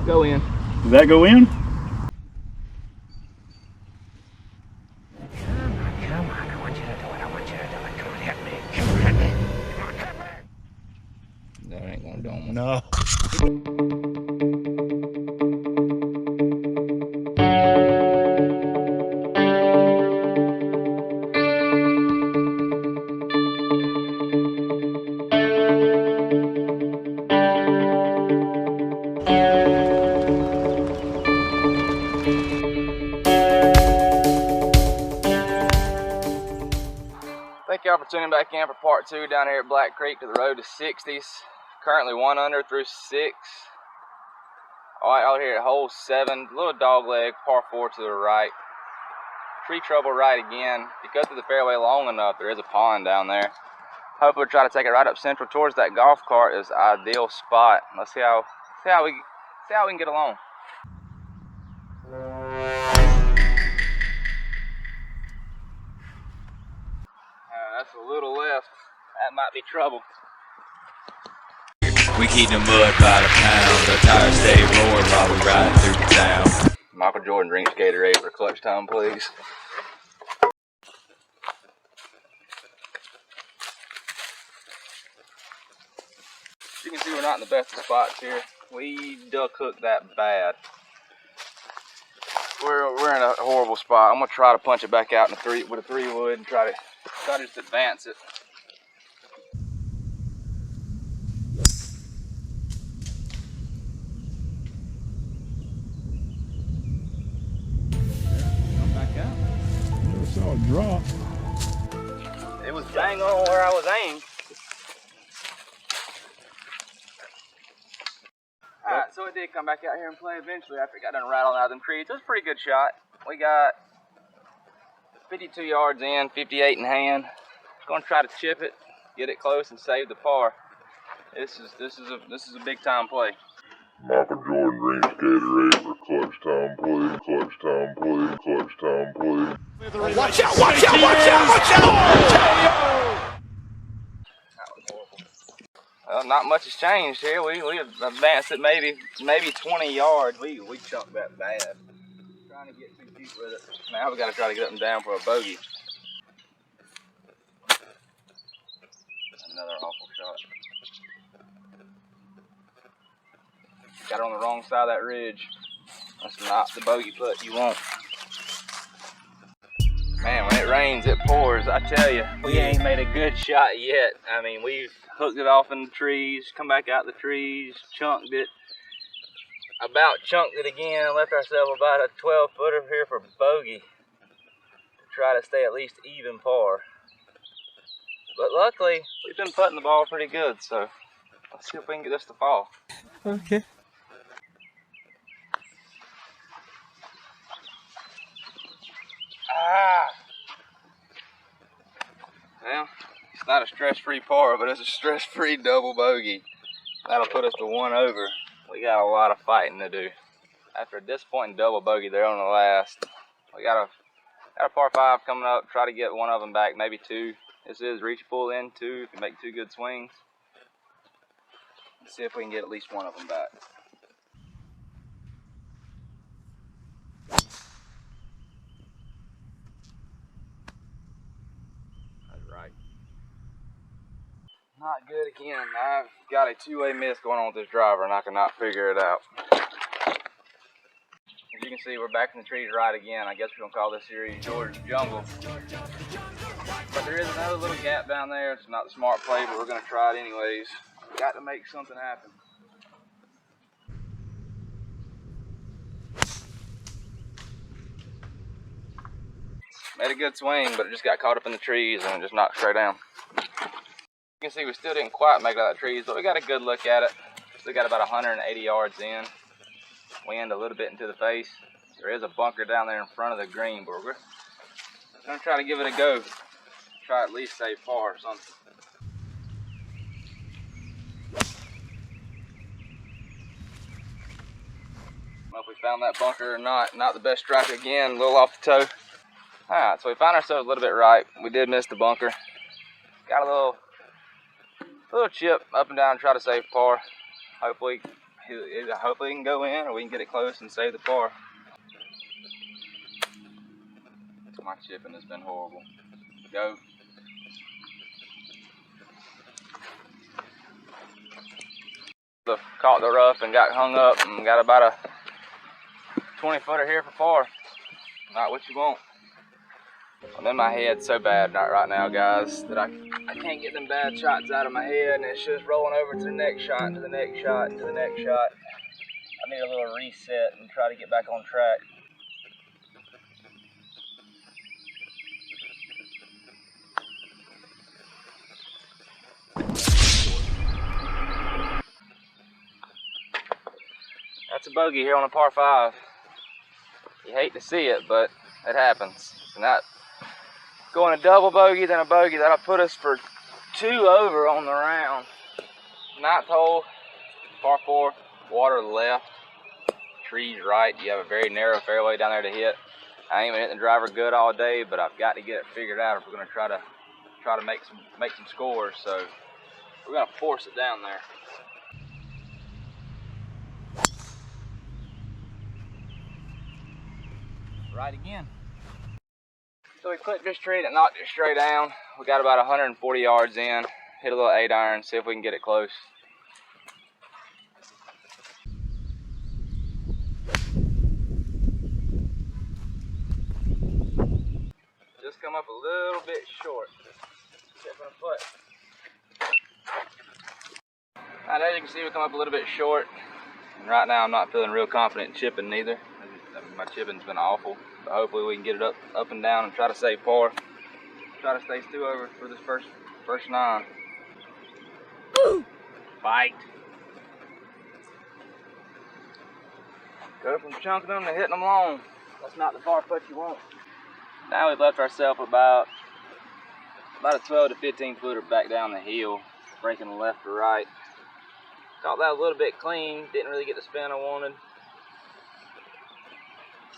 Go in. Does that go in? Come on, I want you to do it. I want you to do it. Come on, hit me. Come on, hit me. Come on, hit me. That ain't gonna do it. No. Thank y'all for tuning back in for part 2 down here at Black Creek to the road to 60's. Currently 1 under through 6. Alright, out here at hole 7, little dog leg, par 4 to the right. Tree trouble right again. If you go through the fairway long enough, there is a pond down there. Hopefully we'll try to take it right up central towards that golf cart is the ideal spot. Let's see how we can get along. That's a little left. That might be trouble. We keep the mud by the pound. The tires stay roaring while we ride through town. Michael Jordan drinks Gatorade for clutch time, please. You can see we're not in the best of spots here. We duck hooked that bad. We're in a horrible spot. I'm gonna try to punch it back out in with a 3-wood and try to just advance it. Come back out. Never saw a drop. It was bang on where I was aimed. Alright, so it did come back out here and play eventually after it got done rattling out of them trees. It was a pretty good shot. We got 52 yards in, 58 in hand. Just gonna try to chip it, get it close, and save the par. This is a big time play. Michael Jordan drinks Gatorade for clutch time, please. Clutch time, please. Clutch time, please. Watch out, watch out, watch out, watch out! Well, not much has changed here. We advanced it maybe 20 yards. We chunked that bad. Trying to get too deep with it. Now we got to try to get up and down for a bogey. Another awful shot. Got it on the wrong side of that ridge. That's not the bogey putt you want. Man, when it rains, it pours. I tell you, we ain't made a good shot yet. I mean, we've hooked it off in the trees, come back out the trees, chunked it, about chunked it again, and left ourselves about a 12-footer here for bogey to try to stay at least even par. But luckily, we've been putting the ball pretty good, so let's see if we can get this to fall. Okay. Well, it's not a stress-free par, but it's a stress-free double bogey. That'll put us to 1 over. We got a lot of fighting to do. After a disappointing double bogey there on the last, we got a par 5 coming up. Try to get one of them back, maybe 2. This is reachable in 2 if you make 2 good swings. Let's see if we can get at least one of them back. Not good again. I've got a 2-way miss going on with this driver and I cannot figure it out. As you can see, we're back in the trees right again. I guess we're going to call this series Georgia Jungle. But there is another little gap down there. It's not the smart play, but we're going to try it anyways. Got to make something happen. Made a good swing, but it just got caught up in the trees and it just knocked straight down. You can see we still didn't quite make it out of the trees, but we got a good look at it. Still got about 180 yards in. Wind a little bit into the face. There is a bunker down there in front of the green, but we're gonna try to give it a go. Try at least save par or something. I don't know if we found that bunker or not. Not the best strike again, a little off the toe. Alright, so we found ourselves a little bit right. We did miss the bunker. Got a little chip up and down, try to save par. Hopefully hopefully he can go in, or we can get it close and save the par. My chipping has been horrible. Go. Caught the rough and got hung up and got about a 20 footer here for par. Not what you want. I'm in my head so bad right now, guys, that I can't get them bad shots out of my head, and it's just rolling over to the next shot, and to the next shot, and to the next shot. I need a little reset and try to get back on track. That's a bogey here on a par 5. You hate to see it, but it happens. And that going a double bogey, then a bogey, that'll put us for 2 over on the round. 9th hole, par 4, water left, trees right. You have a very narrow fairway down there to hit. I ain't been hitting the driver good all day, but I've got to get it figured out if we're gonna try to make some scores. So we're gonna force it down there. Right again. So we clipped this tree and knocked it straight down. We got about 140 yards in. Hit a little 8-iron, see if we can get it close. Just come up a little bit short. Chipping a foot. Now, as you can see, we come up a little bit short. And right now, I'm not feeling real confident in chipping neither. My chipping's been awful. But hopefully we can get it up and down and try to save par. Try to stay 2 over for this first 9. Woo! Bite. Go from chunking them to hitting them long. That's not the par putt you want. Now we've left ourselves about a 12 to 15 footer back down the hill, breaking left to right. Caught that a little bit clean. Didn't really get the spin I wanted.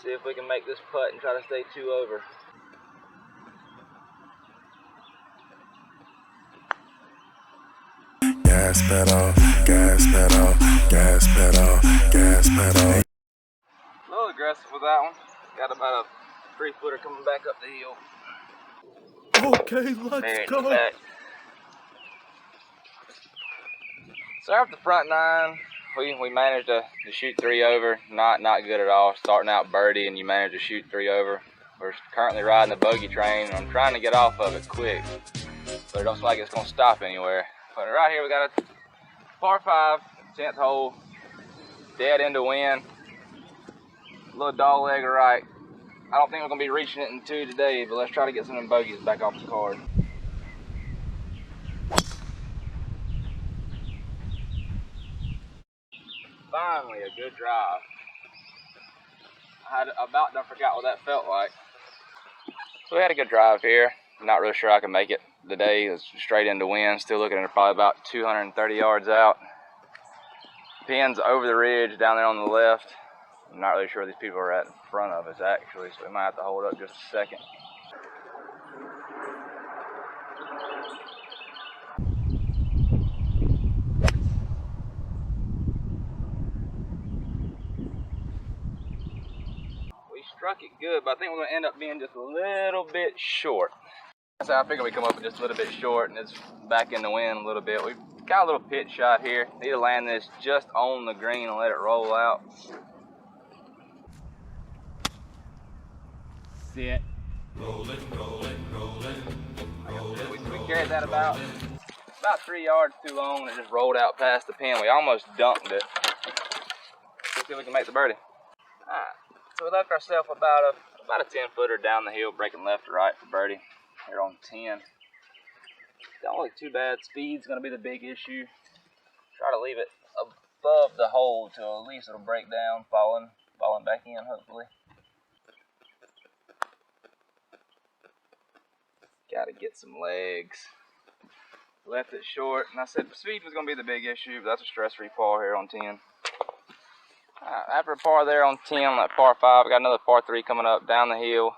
See if we can make this putt and try to stay 2 over. Gas pedal, gas pedal, gas pedal, gas pedal. A little aggressive with that one. Got about a 3 footer coming back up the hill. Okay, let's go. Back. So after the front 9, we managed to shoot 3 over. Not good at all. Starting out birdie and you manage to shoot 3 over. We're currently riding the bogey train and I'm trying to get off of it quick, but it don't seem like it's gonna stop anywhere. But right here we got a par 5, 10th hole, dead end to win. Little dog leg right. I don't think we're gonna be reaching it in 2 today, but let's try to get some of them bogeys back off the card. Finally, a good drive. I about done forgot what that felt like. So we had a good drive here. Not really sure I can make it today. It's straight into wind. Still looking at probably about 230 yards out. Pin's over the ridge down there on the left. I'm not really sure where these people are at in front of us actually, so we might have to hold up just a second. Struck it good, but I think we're going to end up being just a little bit short. So I figure we come up with just a little bit short, and it's back in the wind a little bit. We've got a little pitch shot here. Need to land this just on the green and let it roll out. Sit. Rolling, rolling, rolling, rolling. We carried that about 3 yards too long, and it just rolled out past the pin. We almost dunked it. Let's see if we can make the birdie. All right. So we left ourselves about a 10 footer down the hill, breaking left to right for birdie. Here on 10. Don't look too bad. Speed's gonna be the big issue. Try to leave it above the hole till at least it'll break down, falling back in hopefully. Gotta get some legs. Left it short, and I said speed was gonna be the big issue, but that's a stress-free par here on 10. After a par there on 10 on that par 5, I got another par 3 coming up down the hill.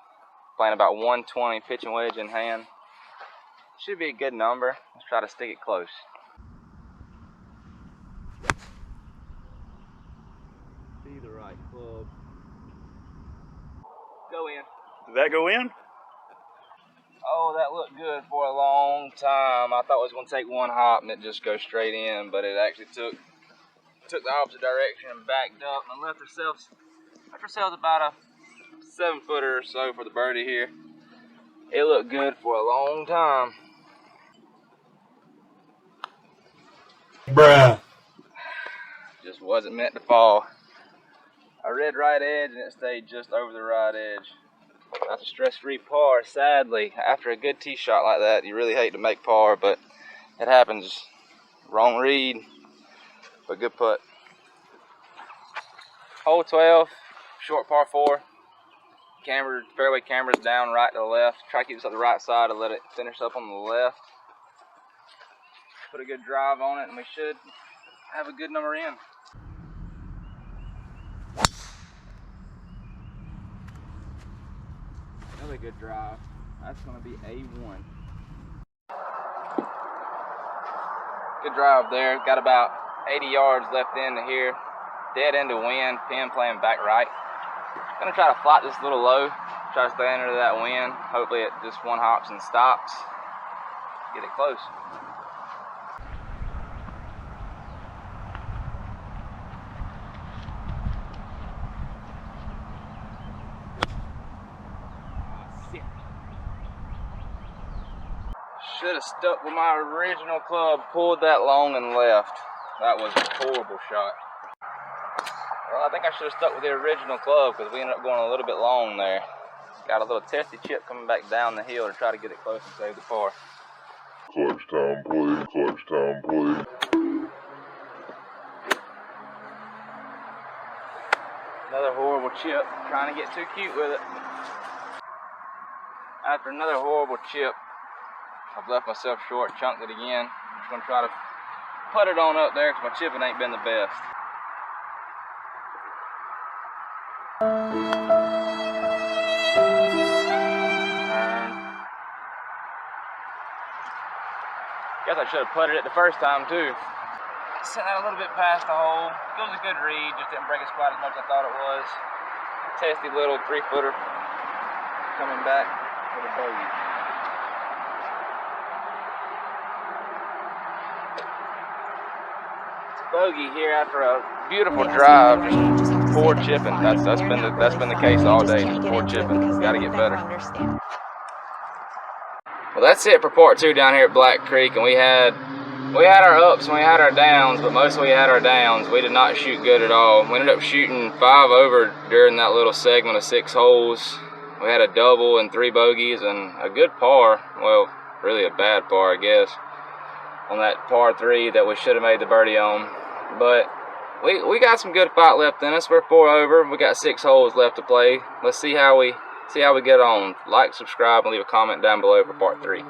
Playing about 120, pitching wedge in hand. Should be a good number. Let's try to stick it close. be the right club. Go in. Did that go in? Oh, that looked good for a long time. I thought it was going to take one hop and it just go straight in, but it actually took the opposite direction and backed up and left ourselves about a 7-footer or so for the birdie here. It looked good for a long time. Bruh. Just wasn't meant to fall. I read right edge and it stayed just over the right edge. That's a stress-free par. Sadly, after a good tee shot like that, you really hate to make par, but it happens. Wrong read, but good putt. Hole 12, short par 4. Fairway camera's down right to the left. Try to keep this up the right side and let it finish up on the left. Put a good drive on it and we should have a good number in. Another good drive. That's going to be A1. Good drive there. Got about 80 yards left into here. Dead end to wind. Pin playing back right. Gonna try to flat this a little low. Try to stay under that wind. Hopefully it just one hops and stops. Get it close. Should have stuck with my original club, pulled that long and left. That was a horrible shot. Well, I think I should have stuck with the original club because we ended up going a little bit long there. Got a little testy chip coming back down the hill to try to get it close and save the par. Clutch time, please. Clutch time, please. Another horrible chip, trying to get too cute with it. After another horrible chip, I've left myself short, chunked it again. I'm just gonna try to put it on up there because my chipping ain't been the best. Guess I should have putted it the first time too. Sent that a little bit past the hole. It was a good read, just didn't break it quite as much as I thought it was. Testy little 3-footer coming back with a bogey. It's a bogey here after a beautiful drive, just poor chipping. That's been the case all day. Just poor chipping. Got to get better. Well, that's it for part 2 down here at Black Creek, and we had our ups and we had our downs, but mostly we had our downs. We did not shoot good at all. We ended up shooting 5 over during that little segment of 6 holes. We had a double and 3 bogeys and a good par. Well, really a bad par, I guess, on that par 3 that we should have made the birdie on. But we got some good fight left in us. We're 4 over. We got 6 holes left to play. Let's see how we get on. Like, subscribe, and leave a comment down below for part 3.